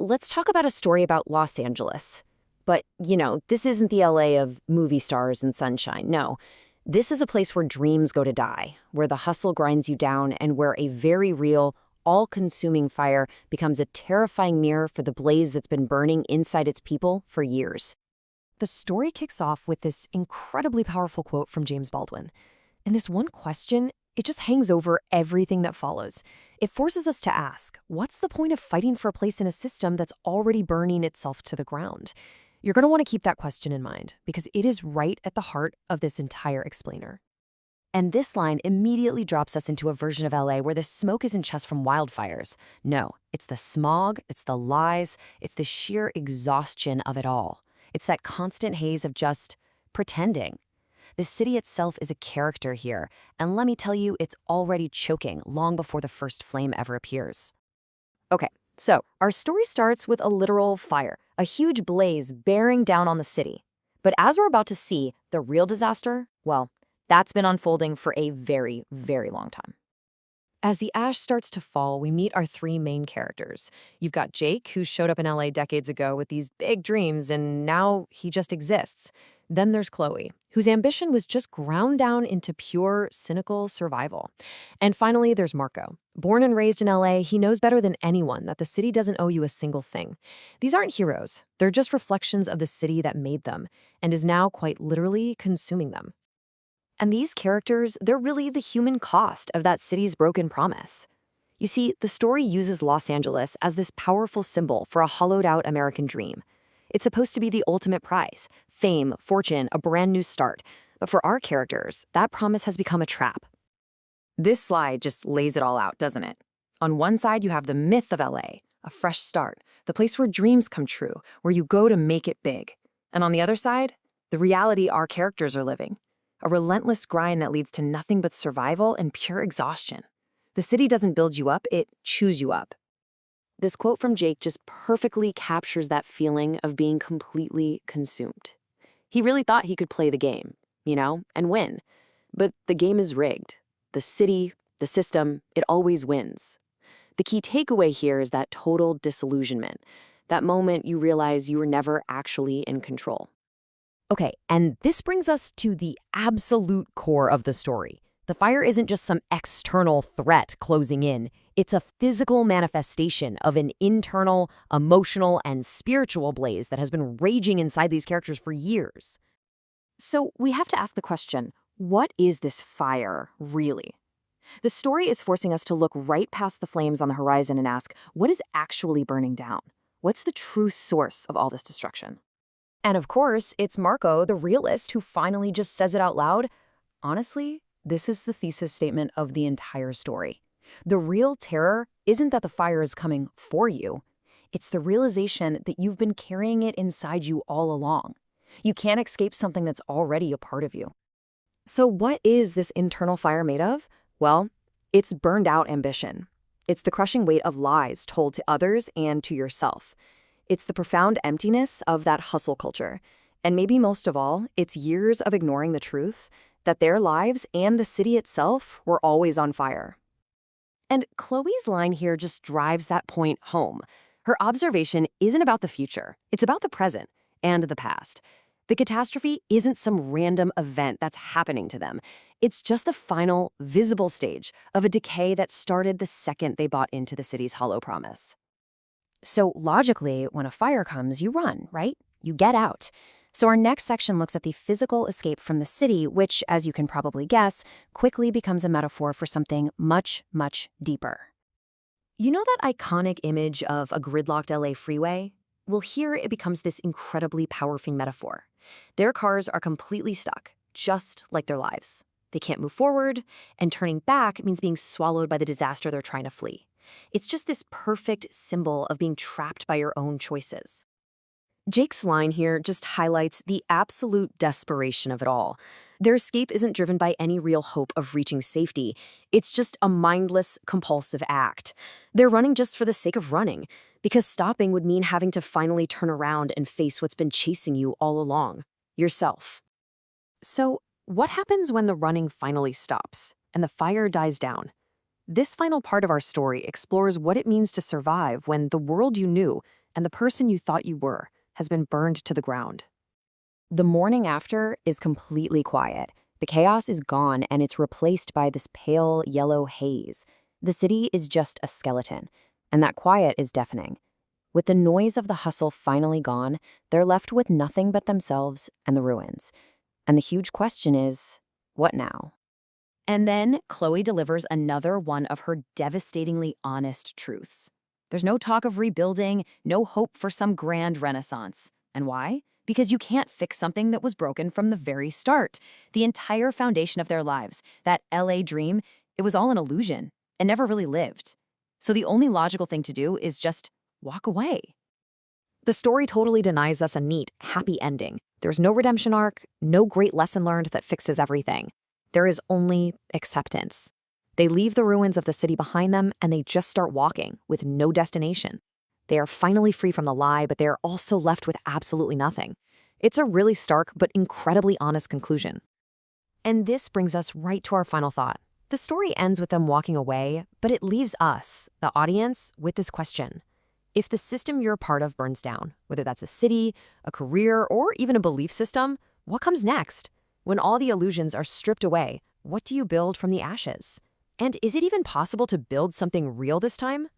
let's talk about a story about Los Angeles. But, this isn't the LA of movie stars and sunshine. No, this is a place where dreams go to die, where the hustle grinds you down, and where a very real, all-consuming fire becomes a terrifying mirror for the blaze that's been burning inside its people for years. The story kicks off with this incredibly powerful quote from James Baldwin. And this one question, it just hangs over everything that follows. It forces us to ask, what's the point of fighting for a place in a system that's already burning itself to the ground? You're going to want to keep that question in mind, because it is right at the heart of this entire explainer. And this line immediately drops us into a version of LA where the smoke isn't just from wildfires. No, it's the smog, it's the lies, it's the sheer exhaustion of it all. It's that constant haze of just pretending. The city itself is a character here, and let me tell you, it's already choking long before the first flame ever appears. Okay, so our story starts with a literal fire, a huge blaze bearing down on the city. But as we're about to see, the real disaster, well, that's been unfolding for a very, very long time. As the ash starts to fall, we meet our three main characters. You've got Jake, who showed up in LA decades ago with these big dreams, and now he just exists. Then there's Chloe, whose ambition was just ground down into pure, cynical survival. And finally, there's Marco. Born and raised in LA, he knows better than anyone that the city doesn't owe you a single thing. These aren't heroes. They're just reflections of the city that made them, and is now quite literally consuming them. And these characters, they're really the human cost of that city's broken promise. You see, the story uses Los Angeles as this powerful symbol for a hollowed-out American dream. It's supposed to be the ultimate prize: fame, fortune, a brand new start. But for our characters, that promise has become a trap. This slide just lays it all out, doesn't it? On one side, you have the myth of LA, a fresh start, the place where dreams come true, where you go to make it big. And on the other side, the reality our characters are living. A relentless grind that leads to nothing but survival and pure exhaustion. The city doesn't build you up, it chews you up. This quote from Jake just perfectly captures that feeling of being completely consumed. He really thought he could play the game, and win. But the game is rigged. The city, the system, it always wins. The key takeaway here is that total disillusionment. That moment you realize you were never actually in control. Okay, and this brings us to the absolute core of the story. The fire isn't just some external threat closing in. It's a physical manifestation of an internal, emotional, and spiritual blaze that has been raging inside these characters for years. So we have to ask the question, what is this fire, really? The story is forcing us to look right past the flames on the horizon and ask, what is actually burning down? What's the true source of all this destruction? And of course, it's Marco, the realist, who finally just says it out loud. Honestly, this is the thesis statement of the entire story. The real terror isn't that the fire is coming for you. It's the realization that you've been carrying it inside you all along. You can't escape something that's already a part of you. So what is this internal fire made of? Well, it's burned out ambition. It's the crushing weight of lies told to others and to yourself. It's the profound emptiness of that hustle culture. And maybe most of all, it's years of ignoring the truth that their lives and the city itself were always on fire. And Chloe's line here just drives that point home. Her observation isn't about the future. It's about the present and the past. The catastrophe isn't some random event that's happening to them. It's just the final, visible stage of a decay that started the second they bought into the city's hollow promise. So logically, when a fire comes, you run, right? You get out. So our next section looks at the physical escape from the city, which, as you can probably guess, quickly becomes a metaphor for something much, much deeper. You know that iconic image of a gridlocked LA freeway? Well, here it becomes this incredibly powerful metaphor. Their cars are completely stuck, just like their lives. They can't move forward, and turning back means being swallowed by the disaster they're trying to flee. It's just this perfect symbol of being trapped by your own choices. Jake's line here just highlights the absolute desperation of it all. Their escape isn't driven by any real hope of reaching safety. It's just a mindless, compulsive act. They're running just for the sake of running, because stopping would mean having to finally turn around and face what's been chasing you all along, yourself. So, what happens when the running finally stops and the fire dies down? This final part of our story explores what it means to survive when the world you knew and the person you thought you were has been burned to the ground. The morning after is completely quiet. The chaos is gone and it's replaced by this pale yellow haze. The city is just a skeleton, and that quiet is deafening. With the noise of the hustle finally gone, they're left with nothing but themselves and the ruins. And the huge question is, what now? And then Chloe delivers another one of her devastatingly honest truths. There's no talk of rebuilding, no hope for some grand renaissance. And why? Because you can't fix something that was broken from the very start. The entire foundation of their lives, that LA dream, it was all an illusion and never really lived. So the only logical thing to do is just walk away. The story totally denies us a neat, happy ending. There's no redemption arc, no great lesson learned that fixes everything. There is only acceptance. They leave the ruins of the city behind them and they just start walking with no destination. They are finally free from the lie, but they are also left with absolutely nothing. It's a really stark but incredibly honest conclusion. And this brings us right to our final thought. The story ends with them walking away, but it leaves us, the audience, with this question. If the system you're a part of burns down, whether that's a city, a career, or even a belief system, what comes next? When all the illusions are stripped away, what do you build from the ashes? And is it even possible to build something real this time?